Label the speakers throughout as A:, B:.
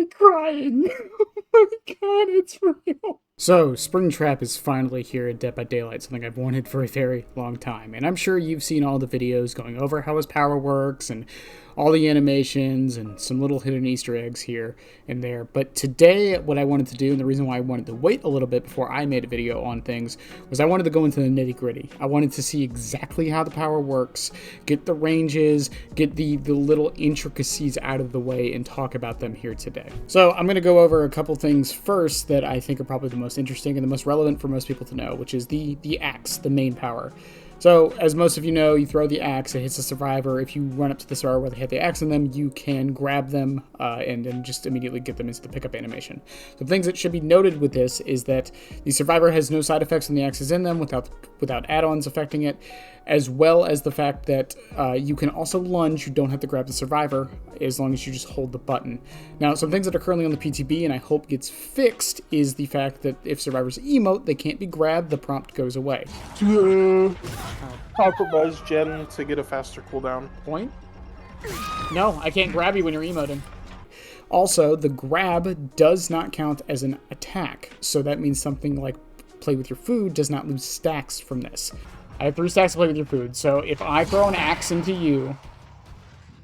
A: actually crying. Oh my god, it's real. So, Springtrap is finally here at Dead by Daylight, something I've wanted for a very long time. And I'm sure you've seen all the videos going over how his power works and all the animations and some little hidden Easter eggs here and there. But today, what I wanted to do, and the reason why I wanted to wait a little bit before I made a video on things, was I wanted to go into the nitty-gritty. I wanted to see exactly how the power works, get the ranges, get the little intricacies out of the way, and talk about them here today. So I'm going to go over a couple things first that I think are probably the most interesting and the most relevant for most people to know, which is the axe, the main power. So, as most of you know, you throw the axe, it hits the survivor. If you run up to the survivor where they hit the axe on them, you can grab them and then just immediately get them into the pickup animation. So, things that should be noted with this is that the survivor has no side effects when the axe is in them without add-ons affecting it, as well as the fact that you can also lunge. You don't have to grab the survivor as long as you just hold the button. Now, some things that are currently on the PTB and I hope gets fixed is the fact that if survivors emote, they can't be grabbed, the prompt goes away.
B: Compromise gen to get a faster cooldown.
A: Point? No, I can't grab you when you're emoting. Also, the grab does not count as an attack, so that means something like play with your food does not lose stacks from this. I have 3 stacks to play with your food, so if I throw an axe into you,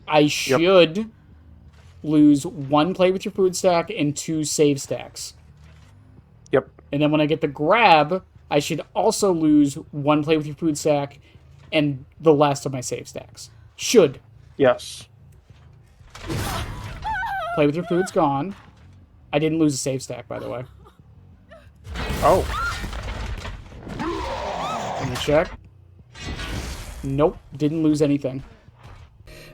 A: I should lose 1 play with your food stack and 2 save stacks.
B: Yep.
A: And then when I get the grab, I should also lose 1 play with your food stack and the last of my save stacks. Should.
B: Yes.
A: Play with your food's gone. I didn't lose a save stack, by the way.
B: Oh.
A: Let me check. Nope, didn't lose anything.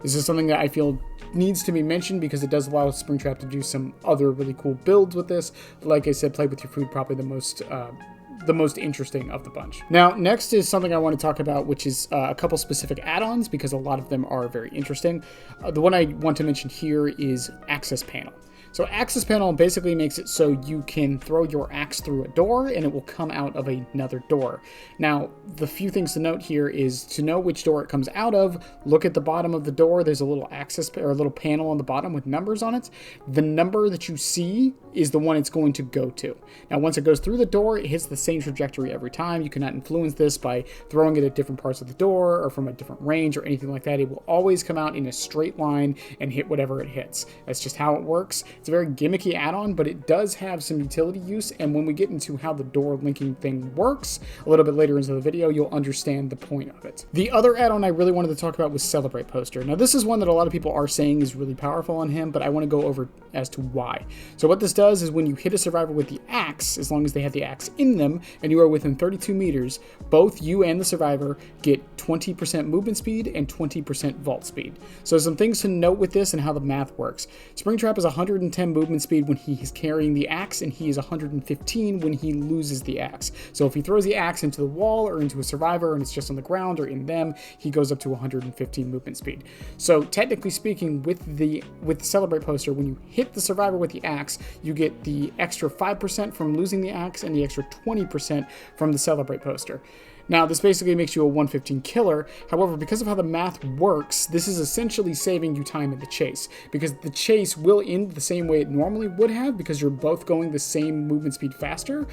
A: This is something that I feel needs to be mentioned because it does allow Springtrap to do some other really cool builds with this. Like I said, play with your food, probably the most interesting of the bunch. Now, next is something I want to talk about, which is a couple specific add-ons because a lot of them are very interesting. The one I want to mention here is Access Panel. So Access Panel basically makes it so you can throw your axe through a door and it will come out of another door. Now, the few things to note here is to know which door it comes out of, look at the bottom of the door. There's a little a little panel on the bottom with numbers on it. The number that you see is the one it's going to go to. Now, once it goes through the door, it hits the same trajectory every time. You cannot influence this by throwing it at different parts of the door or from a different range or anything like that. It will always come out in a straight line and hit whatever it hits. That's just how it works. It's a very gimmicky add-on, but it does have some utility use, and when we get into how the door linking thing works a little bit later into the video, you'll understand the point of it. The other add-on I really wanted to talk about was Celebrate Poster. Now, this is one that a lot of people are saying is really powerful on him, but I want to go over as to why. So what this does is when you hit a survivor with the axe, as long as they have the axe in them, and you are within 32 meters, both you and the survivor get 20% movement speed and 20% vault speed. So some things to note with this and how the math works. Springtrap is 110 movement speed when he is carrying the axe, and he is 115 when he loses the axe. So if he throws the axe into the wall or into a survivor and it's just on the ground or in them, he goes up to 115 movement speed. So technically speaking, with the Celebrate Poster, when you hit the survivor with the axe, you get the extra 5% from losing the axe and the extra 20% from the Celebrate Poster. Now, this basically makes you a 115 killer. However, because of how the math works, this is essentially saving you time in the chase, because the chase will end the same way it normally would have because you're both going the same movement speed faster,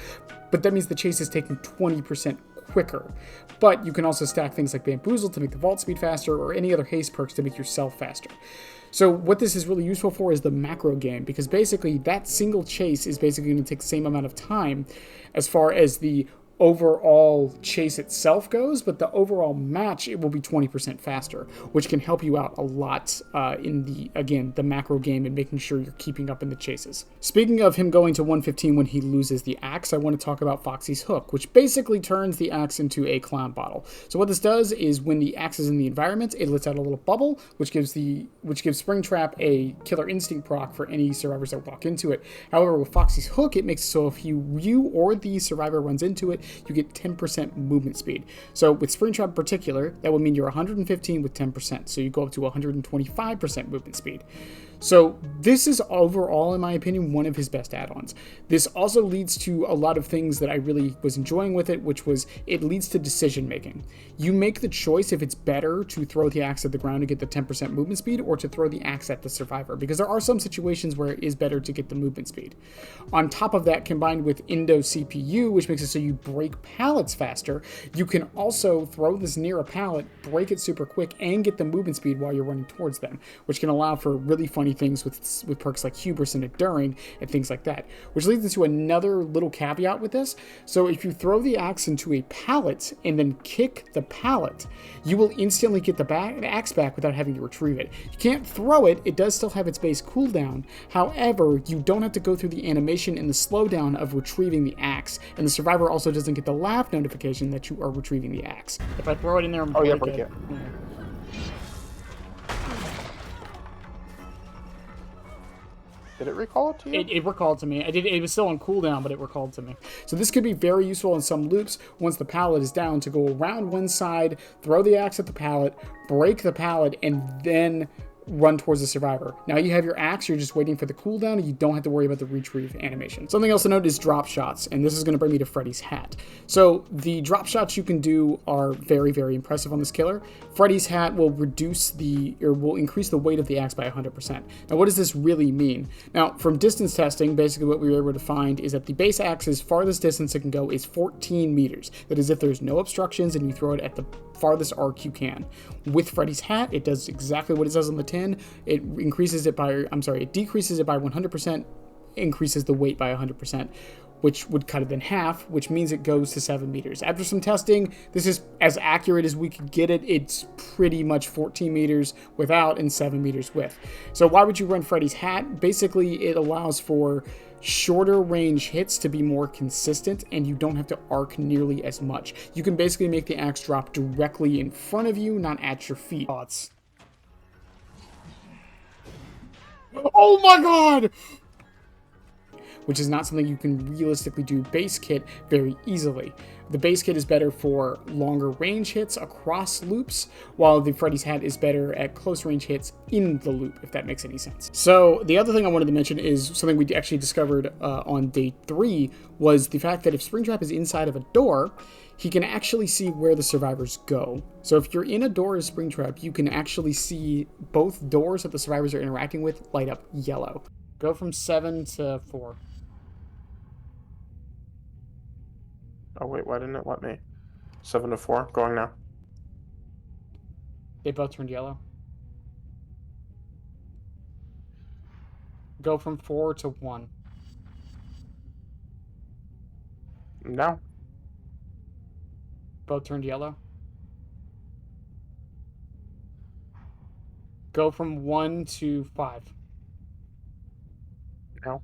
A: but that means the chase is taking 20% quicker. But you can also stack things like Bamboozle to make the vault speed faster or any other haste perks to make yourself faster. So what this is really useful for is the macro game, because basically that single chase is basically going to take the same amount of time as far as the overall chase itself goes, but the overall match, it will be 20% faster, which can help you out a lot in the macro game and making sure you're keeping up in the chases. Speaking of him going to 115 when he loses the axe, I want to talk about Foxy's Hook, which basically turns the axe into a clown bottle. So what this does is when the axe is in the environment, it lets out a little bubble, which gives Springtrap a killer instinct proc for any survivors that walk into it. However, with Foxy's Hook, it makes it so if you or the survivor runs into it, you get 10% movement speed. So with Springtrap in particular, that would mean you're 115 with 10%. So you go up to 125% movement speed. So this is overall, in my opinion, one of his best add-ons. This also leads to a lot of things that I really was enjoying with it, which was it leads to decision making. You make the choice if it's better to throw the axe at the ground to get the 10% movement speed or to throw the axe at the survivor, because there are some situations where it is better to get the movement speed. On top of that, combined with Indo CPU, which makes it so you break pallets faster, you can also throw this near a pallet, break it super quick, and get the movement speed while you're running towards them, which can allow for really funny things with perks like hubris and enduring and things like that, which leads into another little caveat with this. So if you throw the axe into a pallet and then kick the pallet, you will instantly get the axe back without having to retrieve it. You can't throw it, it does still have its base cooldown. However, you don't have to go through the animation and the slowdown of retrieving the axe, and the survivor also doesn't get the laugh notification that you are retrieving the axe. If I throw it in there and break it. Yeah.
B: Did it recall it to you?
A: It recalled to me. It was still on cooldown, but it recalled to me. So this could be very useful in some loops once the pallet is down, to go around one side, throw the axe at the pallet, break the pallet, and then run towards the survivor. Now you have your axe, you're just waiting for the cooldown, and you don't have to worry about the retrieve animation. Something else to note is drop shots, and this is going to bring me to Freddy's hat. So the drop shots you can do are very, very impressive on this killer. Freddy's hat will increase the weight of the axe by 100%. Now what does this really mean? Now from distance testing, basically what we were able to find is that the base axe's farthest distance it can go is 14 meters. That is if there's no obstructions and you throw it at the farthest arc you can. With Freddy's hat, it does exactly what it does on the tin. It decreases it by 100%, increases the weight by 100%, which would cut it in half, which means it goes to 7 meters. After some testing, this is as accurate as we could get it. It's pretty much 14 meters without and 7 meters with. So why would you run Freddy's hat? Basically, it allows for shorter range hits to be more consistent, and you don't have to arc nearly as much. You can basically make the axe drop directly in front of you, not at your feet. Oh my god! Which is not something you can realistically do base kit very easily. The base kit is better for longer range hits across loops, while the Freddy's hat is better at close range hits in the loop, if that makes any sense. So the other thing I wanted to mention is something we actually discovered on day 3, was the fact that if Springtrap is inside of a door, he can actually see where the survivors go. So if you're in a door as Springtrap, you can actually see both doors that the survivors are interacting with light up yellow. Go from 7 to 4.
B: Oh wait, why didn't it let me? 7 to 4, going now.
A: They both turned yellow. Go from 4 to 1.
B: No.
A: Both turned yellow. Go from 1 to 5.
B: No.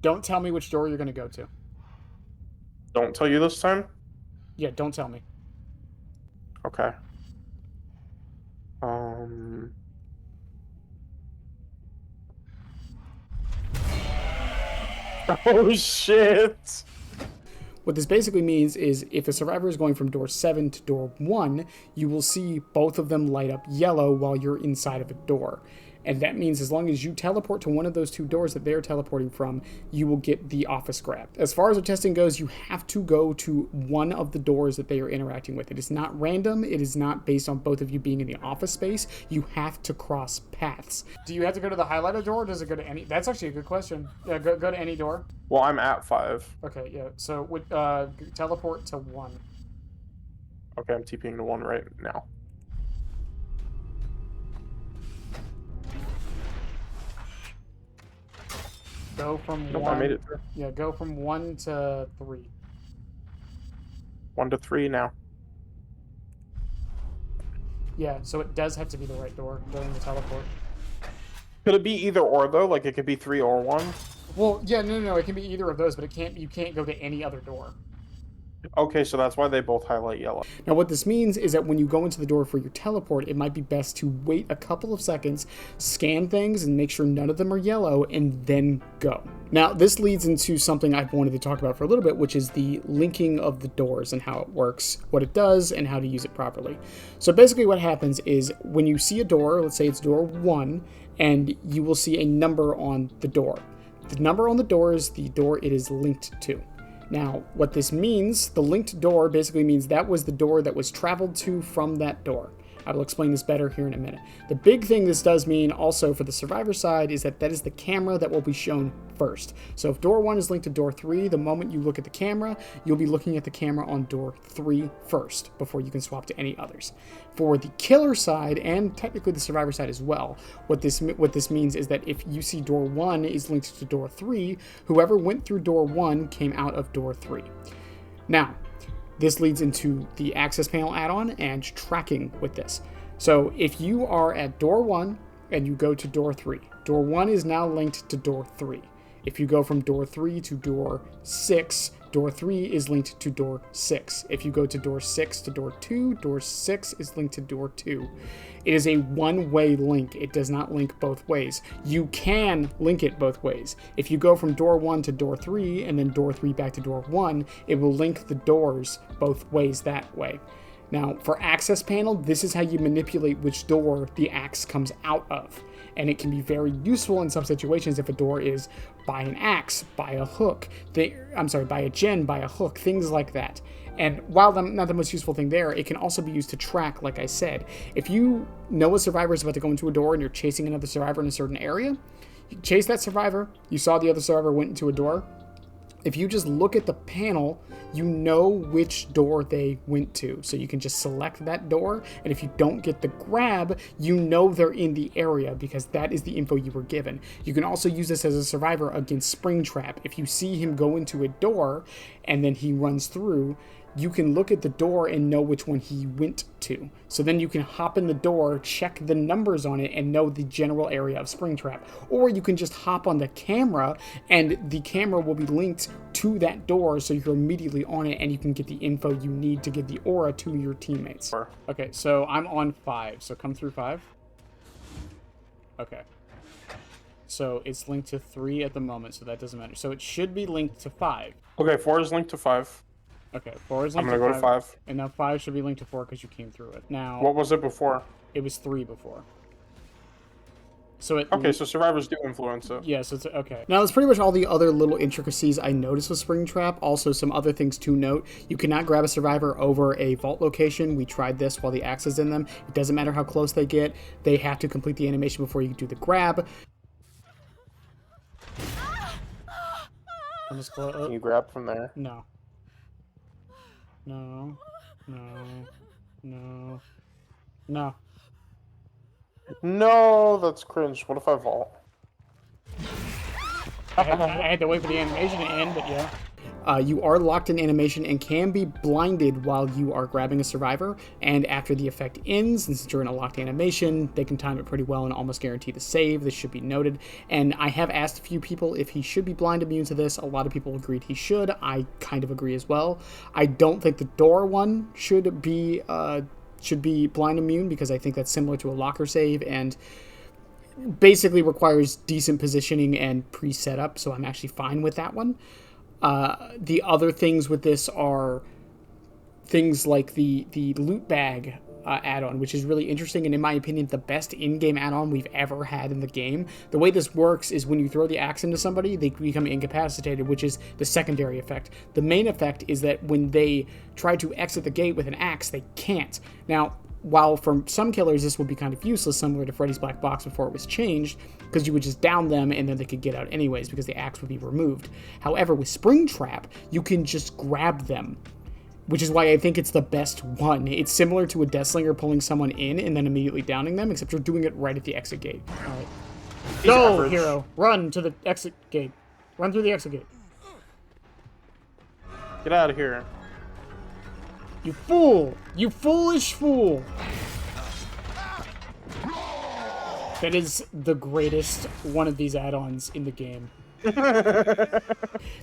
A: Don't tell me which door you're going to go to.
B: Don't tell you this time?
A: Yeah, don't tell me.
B: Okay. Oh shit!
A: What this basically means is if a survivor is going from door 7 to door 1, you will see both of them light up yellow while you're inside of a door. And that means as long as you teleport to one of those 2 doors that they're teleporting from, you will get the office grab. As far as the testing goes, you have to go to one of the doors that they are interacting with. It is not random. It is not based on both of you being in the office space. You have to cross paths. Do you have to go to the highlighted door, or does it go to any? That's actually a good question. Yeah, go to any door.
B: Well, I'm at 5.
A: Okay, yeah. So would teleport to 1.
B: Okay, I'm TPing to 1 right now.
A: Go from
B: Nope,
A: 1.
B: I made it through.
A: Yeah, go from 1 to 3.
B: 1 to 3 now.
A: Yeah, so it does have to be the right door during the teleport.
B: Could it be either or though? Like it could be 3 or 1?
A: Well, yeah, no, it can be either of those, but you can't go to any other door.
B: Okay, so that's why they both highlight yellow.
A: Now, what this means is that when you go into the door for your teleport, it might be best to wait a couple of seconds, scan things, and make sure none of them are yellow, and then go. Now, this leads into something I've wanted to talk about for a little bit, which is the linking of the doors and how it works, what it does, and how to use it properly. So basically what happens is when you see a door, let's say it's door 1, and you will see a number on the door. The number on the door is the door it is linked to. Now, what this means, the linked door basically means that was the door that was traveled to from that door. I will explain this better here in a minute. The big thing this does mean also for the survivor side is that that is the camera that will be shown first. So if door 1 is linked to door 3, the moment you look at the camera, you'll be looking at the camera on door 3 first before you can swap to any others. For the killer side, and technically the survivor side as well, what this means is that if you see door 1 is linked to door 3, whoever went through door 1 came out of door 3. Now, this leads into the access panel add-on and tracking with this. So if you are at door 1 and you go to door 3, door 1 is now linked to door 3. If you go from door 3 to door 6, door 3 is linked to door 6. If you go to door 6 to door 2, door 6 is linked to door 2. It is a one-way link. It does not link both ways. You can link it both ways. If you go from door 1 to door 3 and then door 3 back to door 1, it will link the doors both ways that way. Now, for access panel, this is how you manipulate which door the axe comes out of. And it can be very useful in some situations if a door is by an axe, by a hook, by a gen, by a hook, things like that. And while not the most useful thing there, it can also be used to track, like I said. If you know a survivor is about to go into a door and you're chasing another survivor in a certain area, you chase that survivor, you saw the other survivor went into a door. If you just look at the panel, you know which door they went to. So you can just select that door, and if you don't get the grab, you know they're in the area because that is the info you were given. You can also use this as a survivor against Springtrap. If you see him go into a door and then he runs through, you can look at the door and know which one he went to. So then you can hop in the door, check the numbers on it, and know the general area of Springtrap. Or you can just hop on the camera, and the camera will be linked to that door, so you're immediately on it, and you can get the info you need to give the aura to your teammates. Okay, so I'm on 5, so come through 5. Okay. So it's linked to 3 at the moment, so that doesn't matter. So it should be linked to 5.
B: Okay, 4 is linked to 5.
A: Okay, 4 is linked to 5.
B: I'm gonna go to 5.
A: And now 5 should be linked to 4 because you came through it. Now,
B: what was it before?
A: It was 3 before. So it...
B: Okay, so survivors do influence it.
A: Yes, it's okay. Now, that's pretty much all the other little intricacies I noticed with Springtrap. Also, some other things to note. You cannot grab a survivor over a vault location. We tried this while the axe is in them. It doesn't matter how close they get. They have to complete the animation before you can do the grab.
B: Can you grab from there?
A: No. No. No. No. No.
B: No, that's cringe. What if I vault?
A: I had to wait for the animation to end, but yeah. You are locked in animation and can be blinded while you are grabbing a survivor, and after the effect ends, and since you're in a locked animation, they can time it pretty well and almost guarantee the save. This should be noted. And I have asked a few people if he should be blind immune to this. A lot of people agreed he should. I kind of agree as well. I don't think the door one should be blind immune because I think that's similar to a locker save and basically requires decent positioning and pre-setup, so I'm actually fine with that one. The other things with this are things like the loot bag add-on, which is really interesting and in my opinion the best in-game add-on we've ever had in the game. The way this works is when you throw the axe into somebody, they become incapacitated, which is the secondary effect. The main effect is that when they try to exit the gate with an axe, they can't. Now, while for some killers this would be kind of useless, similar to Freddy's Black Box before it was changed, because you would just down them and then they could get out anyways because the axe would be removed. However, with Springtrap, you can just grab them, which is why I think it's the best one. It's similar to a Deathslinger pulling someone in and then immediately downing them, except you're doing it right at the exit gate. All right. Go, average. Hero! Run to the exit gate. Run through the exit gate.
B: Get out of here.
A: You fool! You foolish fool! That is the greatest one of these add-ons in the game.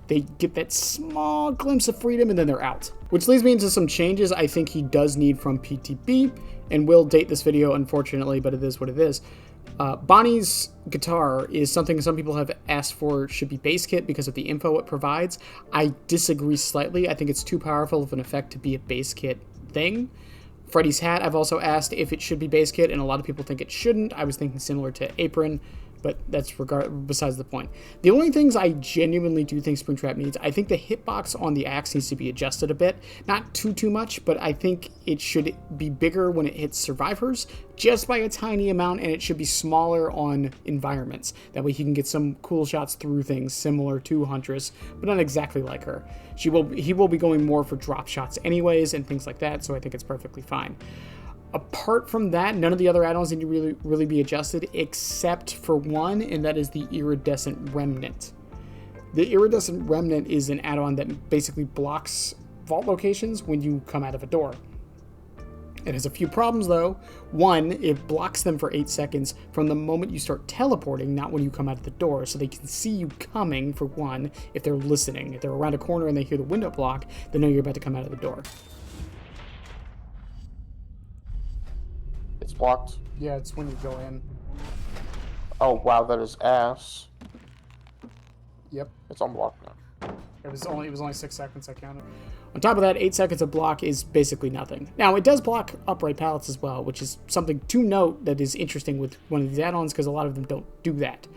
A: They get that small glimpse of freedom and then they're out. Which leads me into some changes I think he does need from PTB, and will date this video, unfortunately, but it is what it is. Bonnie's guitar is something some people have asked for should be base kit because of the info it provides. I disagree slightly. I think it's too powerful of an effect to be a base kit thing. Freddy's hat, I've also asked if it should be base kit, and a lot of people think it shouldn't. I was thinking similar to Apron, but that's besides the point. The only things I genuinely do think Springtrap needs, I think the hitbox on the axe needs to be adjusted a bit. Not too much, but I think it should be bigger when it hits survivors, just by a tiny amount, and it should be smaller on environments. That way he can get some cool shots through things similar to Huntress, but not exactly like her. He will be going more for drop shots anyways, and things like that, so I think it's perfectly fine. Apart from that, none of the other add-ons need to really be adjusted, except for one, and that is the Iridescent Remnant. The Iridescent Remnant is an add-on that basically blocks vault locations when you come out of a door. It has a few problems though. One, it blocks them for 8 seconds from the moment you start teleporting, not when you come out of the door, so they can see you coming, for one, if they're listening. If they're around a corner and they hear the window block, they know you're about to come out of the door.
B: It's blocked.
A: Yeah, it's when you go in.
B: Oh wow, that is ass.
A: Yep.
B: It's unblocked now.
A: It was only 6 seconds I counted. On top of that, 8 seconds of block is basically nothing. Now, it does block upright pallets as well, which is something to note that is interesting with one of these add-ons, because a lot of them don't do that.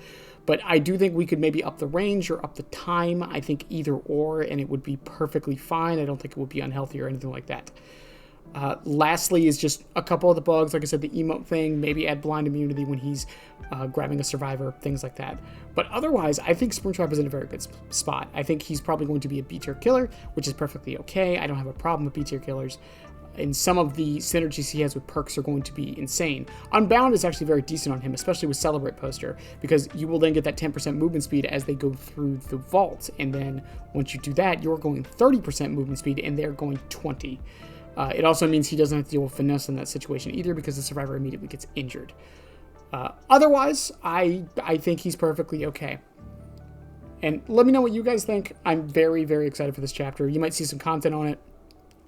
A: But I do think we could maybe up the range or up the time. I think either or, and it would be perfectly fine. I don't think it would be unhealthy or anything like that. Lastly is just a couple of the bugs, like I said, the emote thing, maybe add blind immunity when he's grabbing a survivor, things like that. But otherwise, I think Springtrap is in a very good spot. I think he's probably going to be a B-tier killer, which is perfectly okay. I don't have a problem with B-tier killers. And some of the synergies he has with perks are going to be insane. Unbound is actually very decent on him, especially with Celebrate Poster, because you will then get that 10% movement speed as they go through the vault. And then once you do that, you're going 30% movement speed and they're going 20. It also means he doesn't have to deal with finesse in that situation either, because the survivor immediately gets injured. Otherwise, I think he's perfectly okay. And let me know what you guys think. I'm very, very excited for this chapter. You might see some content on it.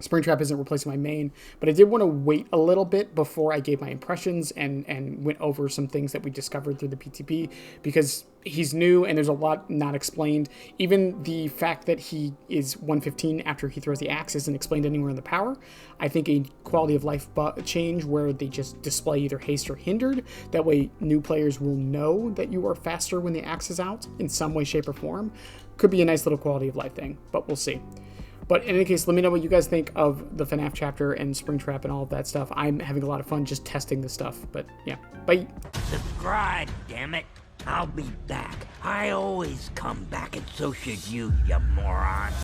A: Springtrap isn't replacing my main, but I did want to wait a little bit before I gave my impressions and went over some things that we discovered through the PTP, because he's new and there's a lot not explained. Even the fact that he is 115 after he throws the axe isn't explained anywhere in the power. I think a quality of life change where they just display either haste or hindered. That way new players will know that you are faster when the axe is out in some way, shape, or form. Could be a nice little quality of life thing, but we'll see. But in any case, let me know what you guys think of the FNAF chapter and Springtrap and all of that stuff. I'm having a lot of fun just testing this stuff. But yeah, bye.
C: Subscribe, damn it. I'll be back. I always come back, and so should you, you moron.